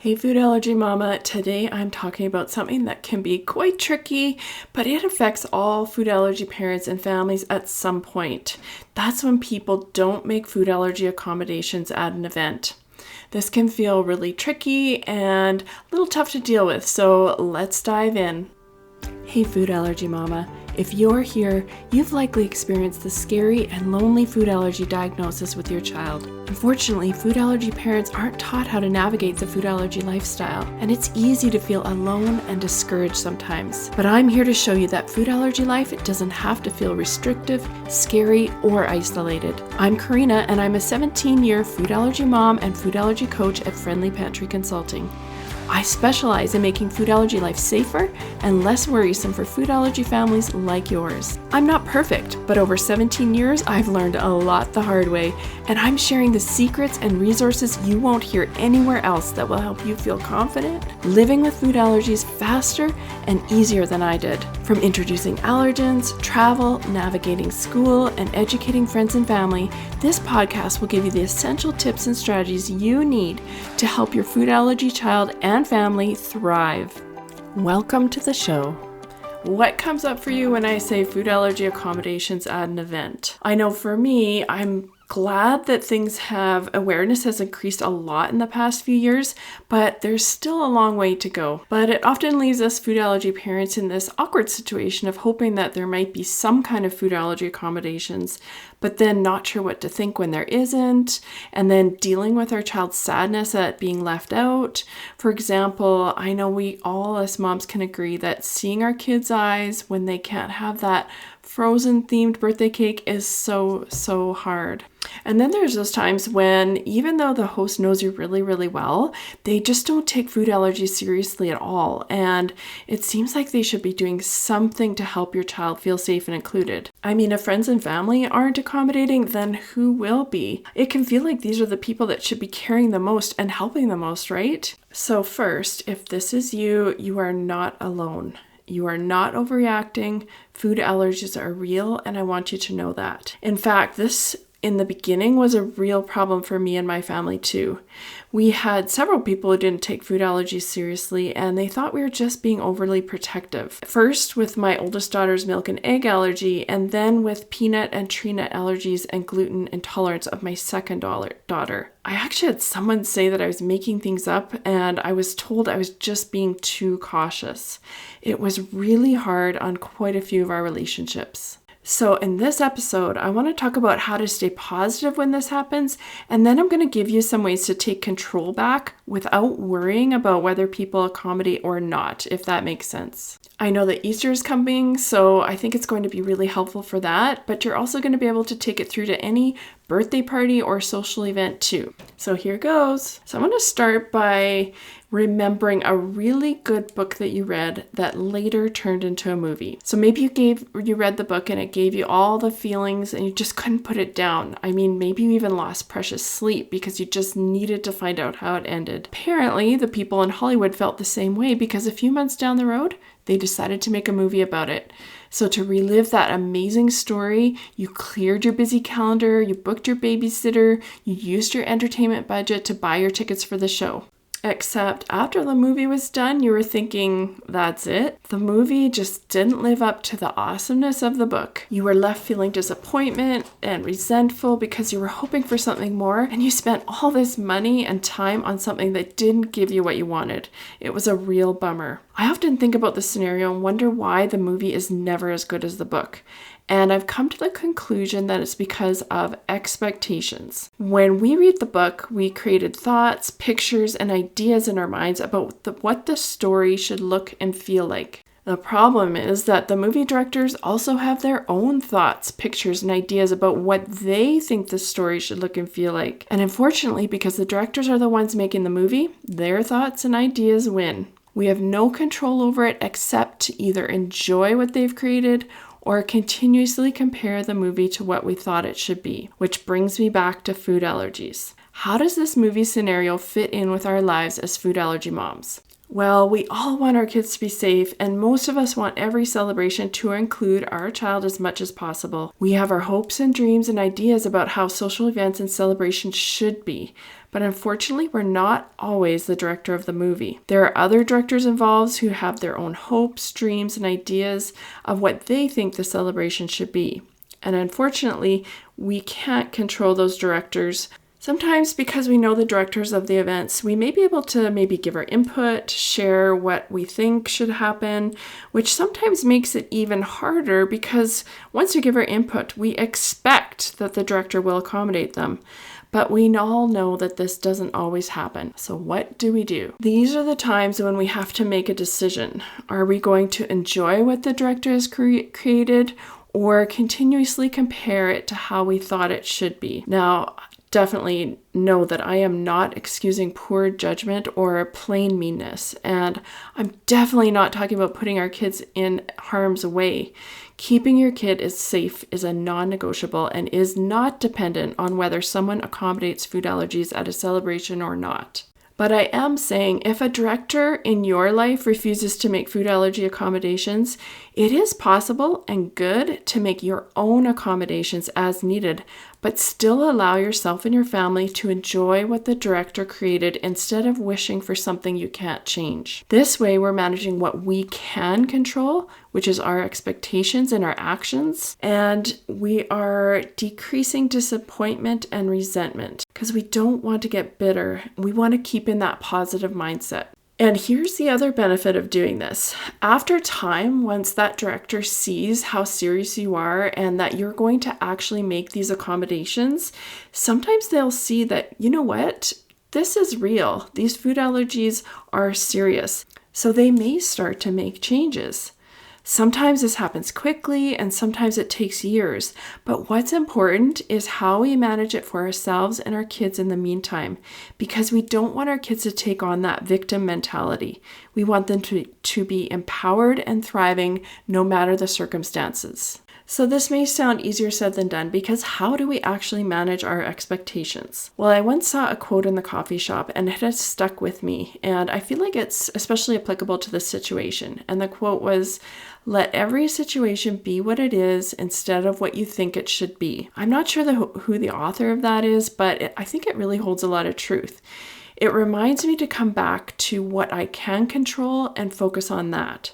Hey Food Allergy Mama, today I'm talking about something that can be quite tricky, but it affects all food allergy parents and families at some point. That's when people don't make food allergy accommodations at an event. This can feel really tricky and a little tough to deal with, so let's dive in. Hey Food Allergy Mama, if you're here, you've likely experienced the scary and lonely food allergy diagnosis with your child. Unfortunately, food allergy parents aren't taught how to navigate the food allergy lifestyle, and it's easy to feel alone and discouraged sometimes. But I'm here to show you that food allergy life, it doesn't have to feel restrictive, scary, or isolated. I'm Karina, and I'm a 17-year food allergy mom and food allergy coach at Friendly Pantry Consulting. I specialize in making food allergy life safer and less worrisome for food allergy families like yours. I'm not perfect, but over 17 years, I've learned a lot the hard way, and I'm sharing the secrets and resources you won't hear anywhere else that will help you feel confident living with food allergies faster and easier than I did. From introducing allergens, travel, navigating school, and educating friends and family, this podcast will give you the essential tips and strategies you need to help your food allergy child and family thrive. Welcome to the show. What comes up for you when I say food allergy accommodations at an event? I know for me, I'm glad that awareness has increased a lot in the past few years, but there's still a long way to go. But it often leaves us food allergy parents in this awkward situation of hoping that there might be some kind of food allergy accommodations, but then not sure what to think when there isn't, and then dealing with our child's sadness at being left out. For example, I know we all as moms can agree that seeing our kids' eyes when they can't have that frozen themed birthday cake is so hard. And then there's those times when, even though the host knows you really, really well, they just don't take food allergies seriously at all. And it seems like they should be doing something to help your child feel safe and included. I mean, if friends and family aren't accommodating, then who will be? It can feel like these are the people that should be caring the most and helping the most, right? So first, if this is you, you are not alone. You are not overreacting. Food allergies are real, and I want you to know that. In fact, this in the beginning was a real problem for me and my family too. We had several people who didn't take food allergies seriously, and they thought we were just being overly protective. First with my oldest daughter's milk and egg allergy, and then with peanut and tree nut allergies and gluten intolerance of my second daughter. I actually had someone say that I was making things up, and I was told I was just being too cautious. It was really hard on quite a few of our relationships. So in this episode, I want to talk about how to stay positive when this happens, and then I'm going to give you some ways to take control back without worrying about whether people accommodate or not, if that makes sense. I know that Easter is coming, so I think it's going to be really helpful for that, but you're also going to be able to take it through to any birthday party or social event too. So here goes. So I'm going to start by remembering a really good book that you read that later turned into a movie. So maybe you read the book and it gave you all the feelings and you just couldn't put it down. I mean, maybe you even lost precious sleep because you just needed to find out how it ended. Apparently, the people in Hollywood felt the same way because a few months down the road, they decided to make a movie about it. So to relive that amazing story, you cleared your busy calendar, you booked your babysitter, you used your entertainment budget to buy your tickets for the show. Except after the movie was done, you were thinking, that's it? The movie just didn't live up to the awesomeness of the book. You were left feeling disappointment and resentful because you were hoping for something more, and you spent all this money and time on something that didn't give you what you wanted. It was a real bummer. I often think about this scenario and wonder why the movie is never as good as the book. And I've come to the conclusion that it's because of expectations. When we read the book, we created thoughts, pictures, and ideas in our minds about what the story should look and feel like. The problem is that the movie directors also have their own thoughts, pictures, and ideas about what they think the story should look and feel like. And unfortunately, because the directors are the ones making the movie, their thoughts and ideas win. We have no control over it except to either enjoy what they've created or continuously compare the movie to what we thought it should be, which brings me back to food allergies. How does this movie scenario fit in with our lives as food allergy moms? Well, we all want our kids to be safe, and most of us want every celebration to include our child as much as possible. We have our hopes and dreams and ideas about how social events and celebrations should be, But unfortunately, we're not always the director of the movie. There are other directors involved who have their own hopes, dreams, and ideas of what they think the celebration should be. And unfortunately, we can't control those directors. Sometimes because we know the directors of the events, we may be able to maybe give our input, share what we think should happen, which sometimes makes it even harder because once we give our input, we expect that the director will accommodate them. But we all know that this doesn't always happen. So what do we do? These are the times when we have to make a decision. Are we going to enjoy what the director has created or continuously compare it to how we thought it should be? Now, definitely know that I am not excusing poor judgment or plain meanness. And I'm definitely not talking about putting our kids in harm's way. Keeping your kid safe is a non-negotiable and is not dependent on whether someone accommodates food allergies at a celebration or not. But I am saying if a director in your life refuses to make food allergy accommodations, it is possible and good to make your own accommodations as needed, but still allow yourself and your family to enjoy what the director created instead of wishing for something you can't change. This way, we're managing what we can control, which is our expectations and our actions, and we are decreasing disappointment and resentment because we don't want to get bitter. We want to keep in that positive mindset. And here's the other benefit of doing this. After time, once that director sees how serious you are and that you're going to actually make these accommodations, sometimes they'll see that, you know what, this is real. These food allergies are serious. So they may start to make changes. Sometimes this happens quickly and sometimes it takes years, but what's important is how we manage it for ourselves and our kids in the meantime, because we don't want our kids to take on that victim mentality. We want them to be empowered and thriving no matter the circumstances. So this may sound easier said than done because how do we actually manage our expectations? Well, I once saw a quote in the coffee shop and it has stuck with me, and I feel like it's especially applicable to this situation. And the quote was, "Let every situation be what it is instead of what you think it should be." I'm not sure who the author of that is, but I think it really holds a lot of truth. It reminds me to come back to what I can control and focus on that.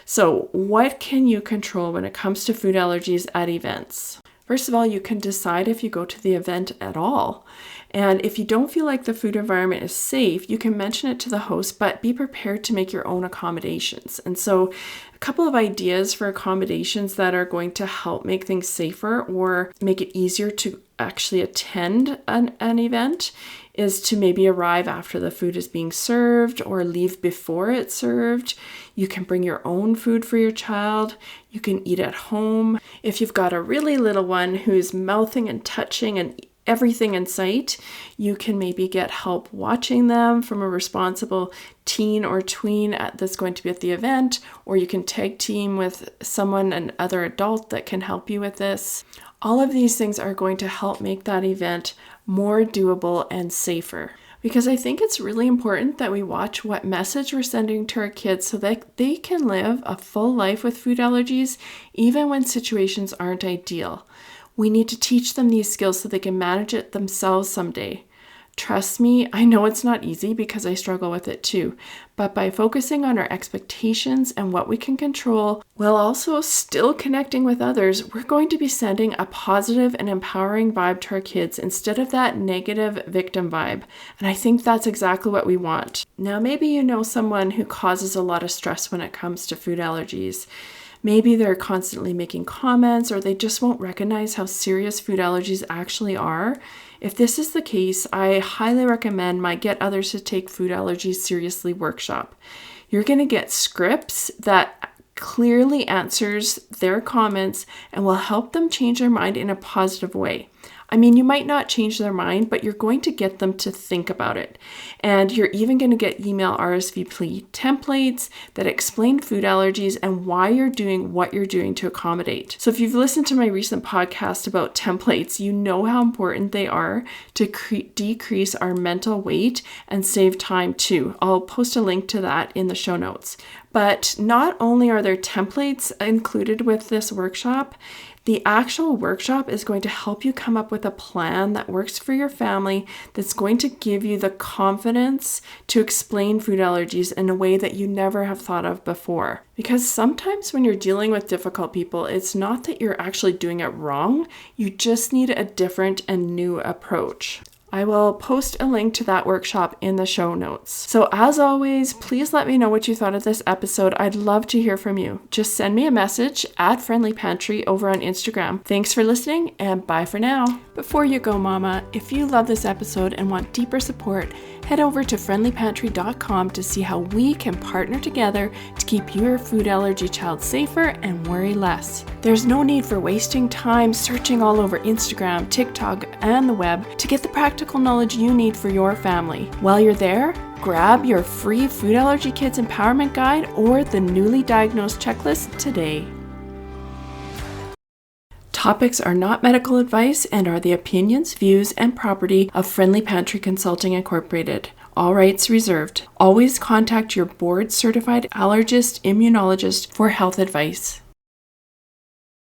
So what can you control when it comes to food allergies at events? First of all, you can decide if you go to the event at all. And if you don't feel like the food environment is safe, you can mention it to the host, but be prepared to make your own accommodations. And so a couple of ideas for accommodations that are going to help make things safer or make it easier to actually attend an event is to maybe arrive after the food is being served or leave before it's served. You can bring your own food for your child. You can eat at home. If you've got a really little one who's mouthing and touching and everything in sight, you can maybe get help watching them from a responsible teen or tween that's going to be at the event, or you can tag team with someone, another adult that can help you with this. All of these things are going to help make that event more doable and safer. Because I think it's really important that we watch what message we're sending to our kids so that they can live a full life with food allergies, even when situations aren't ideal. We need to teach them these skills so they can manage it themselves someday. Trust me, I know it's not easy because I struggle with it too, but by focusing on our expectations and what we can control, while also still connecting with others, we're going to be sending a positive and empowering vibe to our kids instead of that negative victim vibe. And I think that's exactly what we want. Now, maybe you know someone who causes a lot of stress when it comes to food allergies. Maybe they're constantly making comments or they just won't recognize how serious food allergies actually are. If this is the case, I highly recommend my Get Others to Take Food Allergies Seriously workshop. You're going to get scripts that clearly answers their comments and will help them change their mind in a positive way. I mean, you might not change their mind, but you're going to get them to think about it. And you're even going to get email RSVP templates that explain food allergies and why you're doing what you're doing to accommodate. So if you've listened to my recent podcast about templates, you know how important they are to decrease our mental weight and save time too. I'll post a link to that in the show notes. But not only are there templates included with this workshop, The actual workshop is going to help you come up with a plan that works for your family, that's going to give you the confidence to explain food allergies in a way that you never have thought of before. Because sometimes when you're dealing with difficult people, it's not that you're actually doing it wrong, you just need a different and new approach. I will post a link to that workshop in the show notes. So as always, please let me know what you thought of this episode. I'd love to hear from you. Just send me a message at Friendly Pantry over on Instagram. Thanks for listening, and bye for now. Before you go, Mama, if you love this episode and want deeper support, head over to friendlypantry.com to see how we can partner together to keep your food allergy child safer and worry less. There's no need for wasting time searching all over Instagram, TikTok, and the web to get the practical knowledge you need for your family. While you're there, grab your free Food Allergy Kids Empowerment Guide or the newly diagnosed checklist today. Topics are not medical advice and are the opinions, views, and property of Friendly Pantry Consulting Incorporated. All rights reserved. Always contact your board-certified allergist immunologist for health advice.